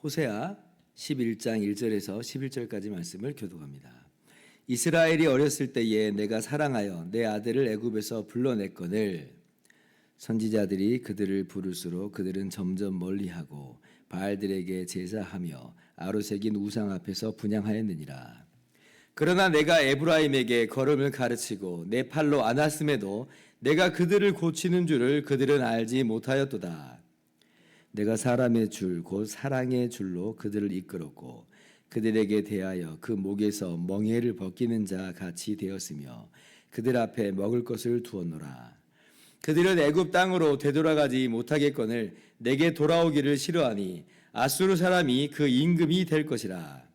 호세아 11장 1절에서 11절까지 말씀을 교독합니다. 이스라엘이 어렸을 때에 내가 사랑하여 내 아들을 애굽에서 불러냈거늘 선지자들이 그들을 부를수록 그들은 점점 멀리하고 바알들에게 제사하며 아로새긴 우상 앞에서 분향하였느니라. 그러나 내가 에브라임에게 걸음을 가르치고 내 팔로 안았음에도 내가 그들을 고치는 줄을 그들은 알지 못하였도다. 내가 사람의 줄 곧 사랑의 줄로 그들을 이끌었고 그들에게 대하여 그 목에서 멍에를 벗기는 자 같이 되었으며 그들 앞에 먹을 것을 두었노라. 그들은 애굽 땅으로 되돌아가지 못하겠거늘 내게 돌아오기를 싫어하니 아수르 사람이 그 임금이 될 것이라.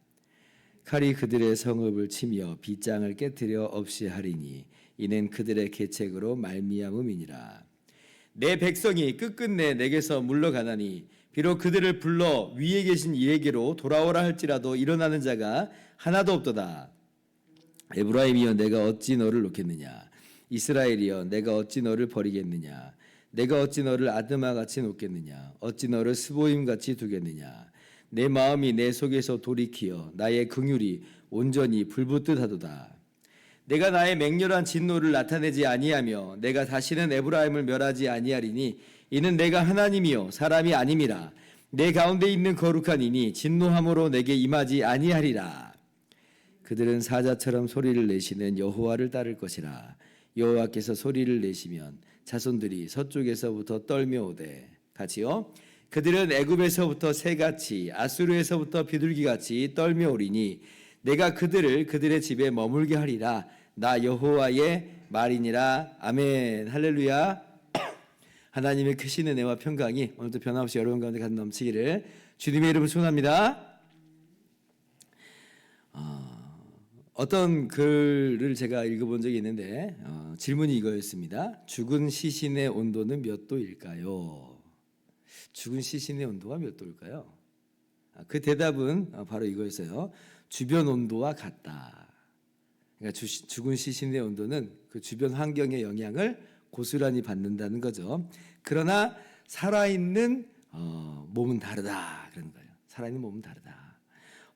칼이 그들의 성읍을 치며 빗장을 깨뜨려 없이 하리니 이는 그들의 계책으로 말미암음이니라. 내 백성이 끝끝내 내게서 물러가나니 비록 그들을 불러 위에 계신 이에게로 돌아오라 할지라도 일어나는 자가 하나도 없도다. 에브라임이여 내가 어찌 너를 놓겠느냐. 이스라엘이여 내가 어찌 너를 버리겠느냐. 내가 어찌 너를 아드마같이 놓겠느냐. 어찌 너를 스보임같이 두겠느냐. 내 마음이 내 속에서 돌이키어 나의 긍휼이 온전히 불붙듯 하도다. 내가 나의 맹렬한 진노를 나타내지 아니하며 내가 다시는 에브라임을 멸하지 아니하리니 이는 내가 하나님이요 사람이 아님이라. 내 가운데 있는 거룩한 이니 진노함으로 내게 임하지 아니하리라. 그들은 사자처럼 소리를 내시는 여호와를 따를 것이라. 여호와께서 소리를 내시면 자손들이 서쪽에서부터 떨며오되 같이요. 그들은 애굽에서부터 새같이 아수르에서부터 비둘기같이 떨며오리니 내가 그들을 그들의 집에 머물게 하리라. 나 여호와의 말이니라. 아멘. 할렐루야. 하나님의 크신 은혜와 평강이 오늘도 변함없이 여러분 가운데 가득 넘치기를 주님의 이름으로 축원합니다. 어떤 글을 제가 읽어본 적이 있는데 질문이 이거였습니다. 죽은 시신의 온도는 몇 도일까요? 죽은 시신의 온도가 몇 도일까요? 그 대답은 바로 이거였어요. 주변 온도와 같다. 그러니까 죽은 시신의 온도는 그 주변 환경의 영향을 고스란히 받는다는 거죠. 그러나 살아있는 몸은 다르다 그런 거예요. 살아있는 몸은 다르다.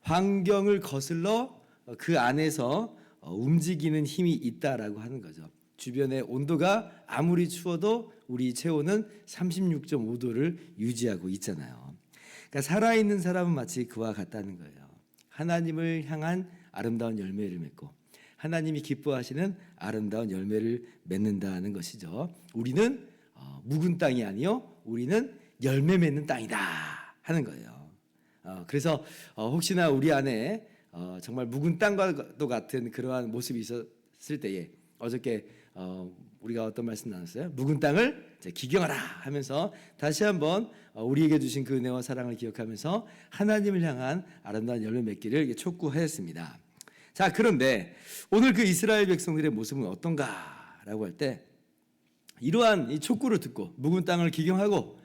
환경을 거슬러 그 안에서 움직이는 힘이 있다라고 하는 거죠. 주변의 온도가 아무리 추워도 우리 체온은 36.5도를 유지하고 있잖아요. 그러니까 살아있는 사람은 마치 그와 같다는 거예요. 하나님을 향한 아름다운 열매를 맺고 하나님이 기뻐하시는 아름다운 열매를 맺는다는 것이죠. 우리는 묵은 땅이 아니요 우리는 열매 맺는 땅이다 하는 거예요. 그래서 혹시나 우리 안에 정말 묵은 땅과도 같은 그러한 모습이 있었을 때에 어저께 우리가 어떤 말씀 나눴어요? 묵은 땅을 기경하라 하면서 다시 한번 우리에게 주신 그 은혜와 사랑을 기억하면서 하나님을 향한 아름다운 열매 맺기를 촉구하였습니다. 자, 그런데 오늘 그 이스라엘 백성들의 모습은 어떤가라고 할 때 이러한 이 촉구를 듣고 묵은 땅을 기경하고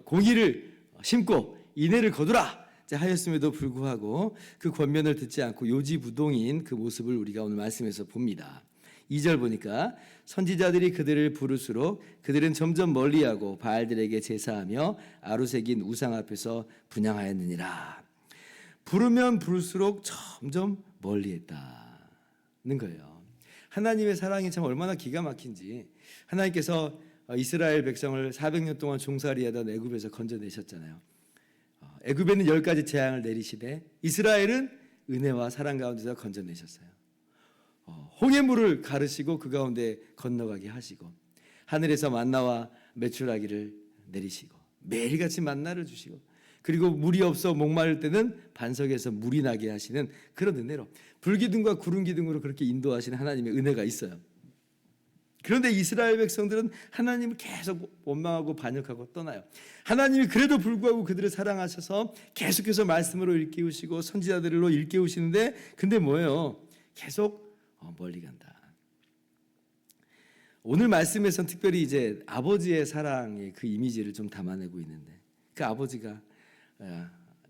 공의를 심고 인애를 거두라 하였음에도 불구하고 그 권면을 듣지 않고 요지부동인 그 모습을 우리가 오늘 말씀에서 봅니다. 2절 보니까 선지자들이 그들을 부를수록 그들은 점점 멀리하고 바알들에게 제사하며 아루새긴 우상 앞에서 분향하였느니라. 부르면 부를수록 점점 멀리했다는 거예요. 하나님의 사랑이 참 얼마나 기가 막힌지. 하나님께서 이스라엘 백성을 400년 동안 종살이하던 애굽에서 건져내셨잖아요. 애굽에는 10가지 재앙을 내리시되 이스라엘은 은혜와 사랑 가운데서 건져내셨어요. 홍해물을 가르시고 그 가운데 건너가게 하시고 하늘에서 만나와 메추라기를 내리시고 매일같이 만나를 주시고 그리고 물이 없어 목마를 때는 반석에서 물이 나게 하시는 그런 은혜로 불기둥과 구름기둥으로 그렇게 인도하시는 하나님의 은혜가 있어요. 그런데 이스라엘 백성들은 하나님을 계속 원망하고 반역하고 떠나요. 하나님이 그래도 불구하고 그들을 사랑하셔서 계속해서 말씀으로 일깨우시고 선지자들로 일깨우시는데 근데 뭐예요? 계속 멀리 간다. 오늘 말씀에서는 특별히 이제 아버지의 사랑의 그 이미지를 좀 담아내고 있는데, 그 아버지가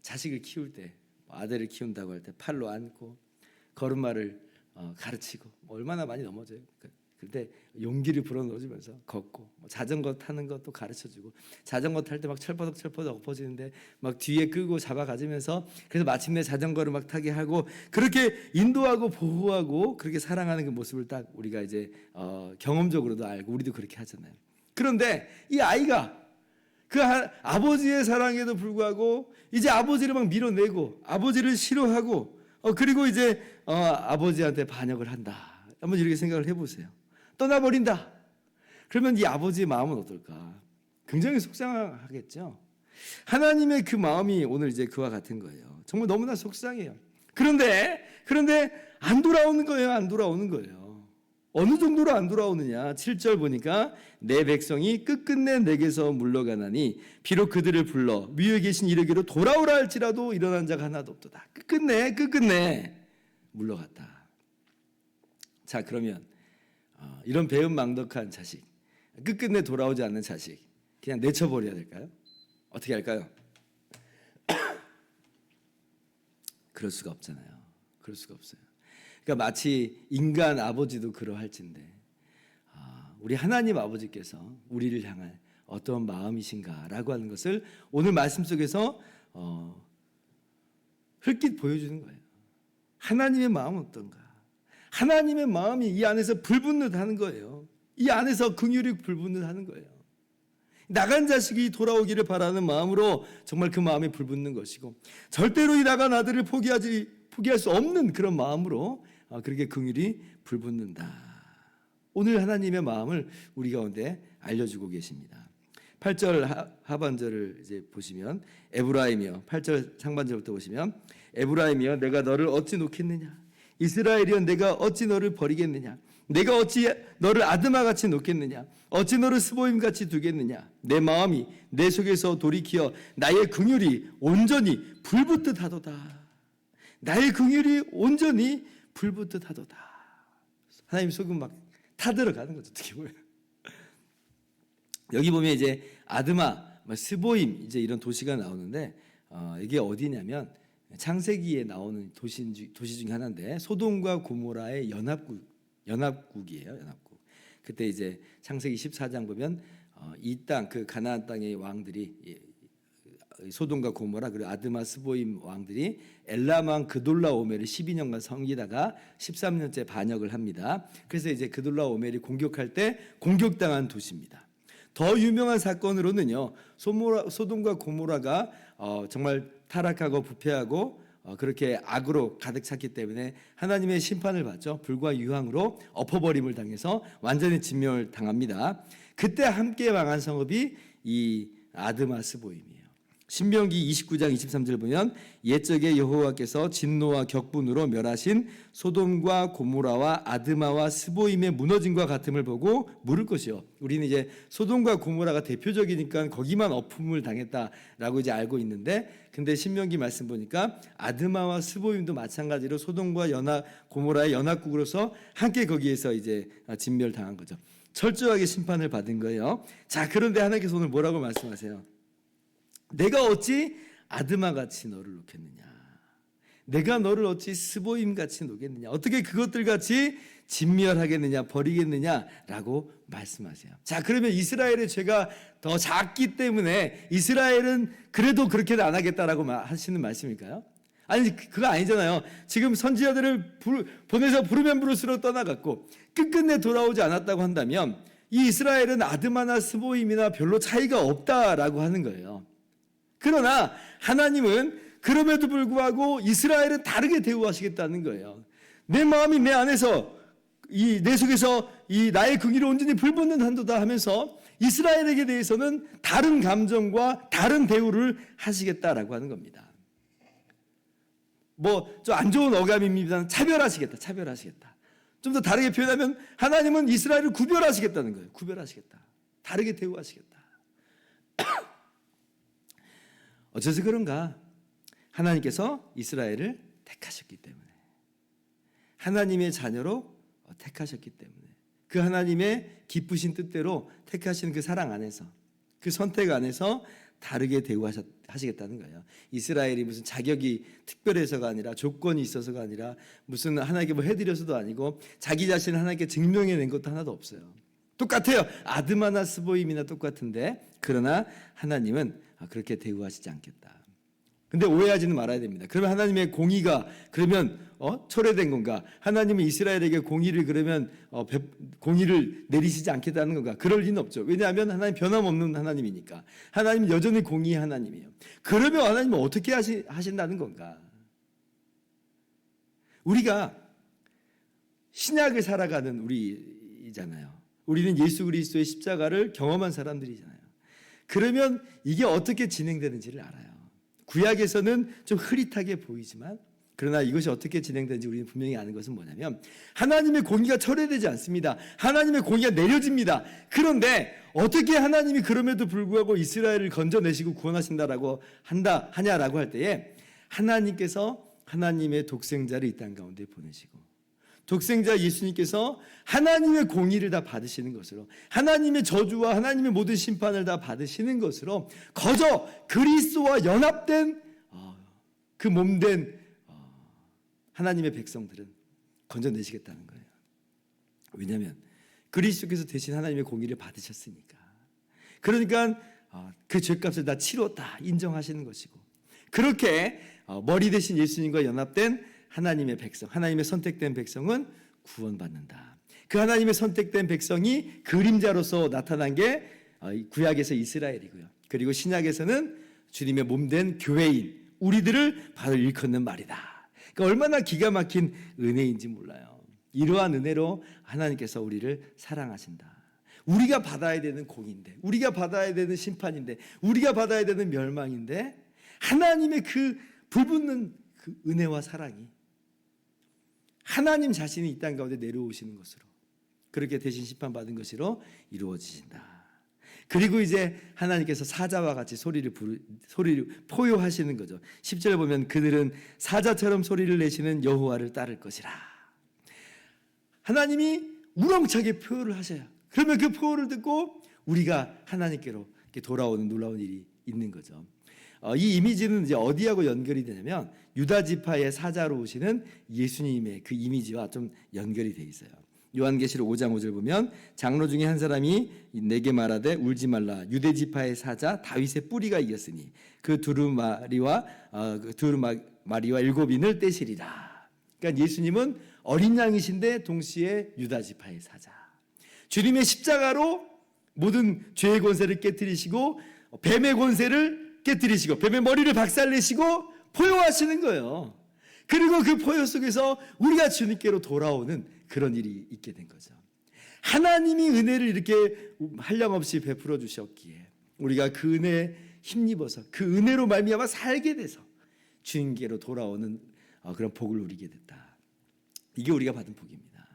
자식을 키울 때, 아들을 키운다고 할 때 팔로 안고 걸음마를 가르치고 얼마나 많이 넘어져요. 그때 용기를 불어넣어주면서 걷고, 자전거 타는 것도 가르쳐주고, 자전거 탈 때 막 철퍼덕 엎어지는데 막 뒤에 끌고 잡아가지면서, 그래서 마침내 자전거를 막 타게 하고, 그렇게 인도하고 보호하고 그렇게 사랑하는 그 모습을 딱 우리가 이제 경험적으로도 알고 우리도 그렇게 하잖아요. 그런데 이 아이가 그 아버지의 사랑에도 불구하고 이제 아버지를 막 밀어내고 아버지를 싫어하고 그리고 이제 아버지한테 반역을 한다. 한번 이렇게 생각을 해보세요. 떠나버린다. 그러면 이 아버지의 마음은 어떨까? 굉장히 속상하겠죠. 하나님의 그 마음이 오늘 이제 그와 같은 거예요. 정말 너무나 속상해요. 그런데 안 돌아오는 거예요. 안 돌아오는 거예요. 어느 정도로 안 돌아오느냐? 7절 보니까 내 백성이 끝끝내 내게서 물러가나니 비록 그들을 불러 위에 계신 이르기로 돌아오라 할지라도 일어난 자가 하나도 없도다. 끝끝내 물러갔다. 자, 그러면 이런 배은망덕한 자식, 끝끝내 돌아오지 않는 자식 그냥 내쳐버려야 될까요? 어떻게 할까요? 그럴 수가 없잖아요. 그럴 수가 없어요. 그러니까 마치 인간 아버지도 그러할진데 우리 하나님 아버지께서 우리를 향한 어떤 마음이신가라고 하는 것을 오늘 말씀 속에서 흘낏 보여주는 거예요. 하나님의 마음은 어떤가? 하나님의 마음이 이 안에서 불붙는 하는 거예요. 이 안에서 긍휼이 불붙는 하는 거예요. 나간 자식이 돌아오기를 바라는 마음으로 정말 그 마음이 불붙는 것이고, 절대로 이 나간 아들을 포기할 수 없는 그런 마음으로 그렇게 긍휼이 불붙는다. 오늘 하나님의 마음을 우리 가운데 알려주고 계십니다. 8절 하반절을 이제 보시면 에브라임이여, 8절 상반절부터 보시면 에브라임이여 내가 너를 어찌 놓겠느냐? 이스라엘이여 내가 어찌 너를 버리겠느냐? 내가 어찌 너를 아드마같이 놓겠느냐? 어찌 너를 스보임같이 두겠느냐? 내 마음이 내 속에서 돌이키어 나의 긍휼이 온전히 불붙듯 하도다. 나의 긍휼이 온전히 불붙듯 하도다. 하나님 속은 막 타들어가는 거죠. 어떻게 보면 여기 보면 이제 아드마, 스보임 이제 이런 도시가 나오는데 이게 어디냐면 창세기에 나오는 도시 중에 하나인데 소돔과 고모라의 연합국이에요. 연합국. 그때 이제 창세기 14장 보면 이 땅, 그 가나안 땅의 왕들이 소돔과 고모라 그리고 아드마 스보임 왕들이 엘람 왕 그돌라오멜을 12년간 섬기다가 13년째 반역을 합니다. 그래서 이제 그돌라오멜이 공격할 때 공격당한 도시입니다. 더 유명한 사건으로는요, 소돔과 고모라가 정말 타락하고 부패하고 그렇게 악으로 가득 찼기 때문에 하나님의 심판을 받죠. 불과 유황으로 엎어버림을 당해서 완전히 진멸당합니다. 그때 함께 망한 성읍이 이 아드마 스보임이에요. 신명기 29장 23절 보면 옛적에 여호와께서 진노와 격분으로 멸하신 소돔과 고모라와 아드마와 스보임의 무너짐과 같음을 보고 물을 것이요. 우리는 이제 소돔과 고모라가 대표적이니까 거기만 어품을 당했다라고 이제 알고 있는데, 근데 신명기 말씀 보니까 아드마와 스보임도 마찬가지로 소돔과 고모라의 연합국으로서 함께 거기에서 이제 진멸당한 거죠. 철저하게 심판을 받은 거예요. 자, 그런데 하나님께서 오늘 뭐라고 말씀하세요? 내가 어찌 아드마같이 너를 놓겠느냐? 내가 너를 어찌 스보임같이 놓겠느냐? 어떻게 그것들같이 진멸하겠느냐? 버리겠느냐라고 말씀하세요. 자, 그러면 이스라엘의 죄가 더 작기 때문에 이스라엘은 그래도 그렇게는 안 하겠다라고 하시는 말씀일까요? 아니, 그거 아니잖아요. 지금 선지자들을 보내서 부르면 부를수록 떠나갔고 끝끝내 돌아오지 않았다고 한다면 이 이스라엘은 아드마나 스보임이나 별로 차이가 없다라고 하는 거예요. 그러나 하나님은 그럼에도 불구하고 이스라엘은 다르게 대우하시겠다는 거예요. 내 마음이 내 안에서 내 속에서 이 나의 긍휼이 온전히 불붙는 한도다 하면서 이스라엘에게 대해서는 다른 감정과 다른 대우를 하시겠다라고 하는 겁니다. 좀 안 좋은 어감입니다. 차별하시겠다. 좀 더 다르게 표현하면 하나님은 이스라엘을 구별하시겠다는 거예요. 구별하시겠다. 다르게 대우하시겠다. 어째서 그런가? 하나님께서 이스라엘을 택하셨기 때문에, 하나님의 자녀로 택하셨기 때문에, 그 하나님의 기쁘신 뜻대로 택하시는 그 사랑 안에서, 그 선택 안에서 다르게 대우하시겠다는 거예요. 이스라엘이 무슨 자격이 특별해서가 아니라, 조건이 있어서가 아니라, 무슨 하나님께 뭐 해드려서도 아니고, 자기 자신을 하나님께 증명해낸 것도 하나도 없어요. 똑같아요. 아드마나 스보임이나 똑같은데, 그러나 하나님은 그렇게 대우하시지 않겠다. 근데 오해하지는 말아야 됩니다. 그러면 하나님의 공의가 그러면 철회된 건가? 하나님은 이스라엘에게 공의를 그러면 공의를 내리시지 않겠다는 건가? 그럴 리는 없죠. 왜냐하면 하나님 변함없는 하나님이니까. 하나님은 여전히 공의의 하나님이에요. 그러면 하나님은 어떻게 하신다는 건가? 우리가 신약을 살아가는 우리잖아요. 우리는 예수 그리스도의 십자가를 경험한 사람들이잖아요. 그러면 이게 어떻게 진행되는지를 알아요. 구약에서는 좀 흐릿하게 보이지만, 그러나 이것이 어떻게 진행되는지 우리는 분명히 아는 것은 뭐냐면, 하나님의 공의가 철회되지 않습니다. 하나님의 공의가 내려집니다. 그런데 어떻게 하나님이 그럼에도 불구하고 이스라엘을 건져내시고 구원하신다라고 하냐라고 할 때에, 하나님께서 하나님의 독생자를 이 땅 가운데 보내시고, 독생자 예수님께서 하나님의 공의를 다 받으시는 것으로, 하나님의 저주와 하나님의 모든 심판을 다 받으시는 것으로, 거저 그리스도와 연합된 그 몸된 하나님의 백성들은 건져내시겠다는 거예요. 왜냐하면 그리스도께서 대신 하나님의 공의를 받으셨으니까. 그러니까 그 죄값을 다 치렀다 인정하시는 것이고, 그렇게 머리 대신 예수님과 연합된 하나님의 백성, 하나님의 선택된 백성은 구원받는다. 그 하나님의 선택된 백성이 그림자로서 나타난 게 구약에서 이스라엘이고요. 그리고 신약에서는 주님의 몸된 교회인 우리들을 바로 일컫는 말이다. 그러니까 얼마나 기가 막힌 은혜인지 몰라요. 이러한 은혜로 하나님께서 우리를 사랑하신다. 우리가 받아야 되는 공인데, 우리가 받아야 되는 심판인데, 우리가 받아야 되는 멸망인데, 하나님의 그 불붙는 그 은혜와 사랑이 하나님 자신이 이 땅 가운데 내려오시는 것으로, 그렇게 대신 심판받은 것으로 이루어지신다. 그리고 이제 하나님께서 사자와 같이 소리를 포효하시는 거죠. 10절에 보면 그들은 사자처럼 소리를 내시는 여호와를 따를 것이라. 하나님이 우렁차게 포효를 하셔요. 그러면 그 포효를 듣고 우리가 하나님께로 이렇게 돌아오는 놀라운 일이 있는 거죠. 이 이미지는 이제 어디하고 연결이 되냐면, 유다 지파의 사자로 오시는 예수님의 그 이미지와 좀 연결이 돼 있어요. 요한계시록 5장 5절 보면, 장로 중에 한 사람이 내게 말하되 울지 말라, 유대 지파의 사자 다윗의 뿌리가 이겼으니 그 두루마리와 일곱 인을 떼시리라. 그러니까 예수님은 어린 양이신데 동시에 유다 지파의 사자. 주님의 십자가로 모든 죄의 권세를 깨뜨리시고 뱀의 권세를 깨뜨리시고 뱀의 머리를 박살내시고 포효하시는 거예요. 그리고 그 포효 속에서 우리가 주님께로 돌아오는 그런 일이 있게 된 거죠. 하나님이 은혜를 이렇게 한량없이 베풀어 주셨기에 우리가 그 은혜에 힘입어서 그 은혜로 말미암아 살게 돼서 주님께로 돌아오는 그런 복을 누리게 됐다. 이게 우리가 받은 복입니다.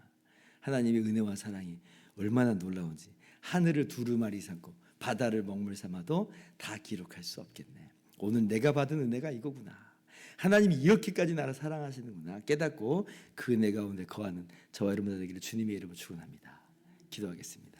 하나님의 은혜와 사랑이 얼마나 놀라운지 하늘을 두루마리 삼고 바다를 먹물 삼아도 다 기록할 수 없겠네. 오늘 내가 받은 은혜가 이거구나. 하나님이 이렇게까지 나를 사랑하시는구나 깨닫고 그 은혜 가운데 거하는 저와 여러분들 되기를 주님의 이름으로 축원합니다. 기도하겠습니다.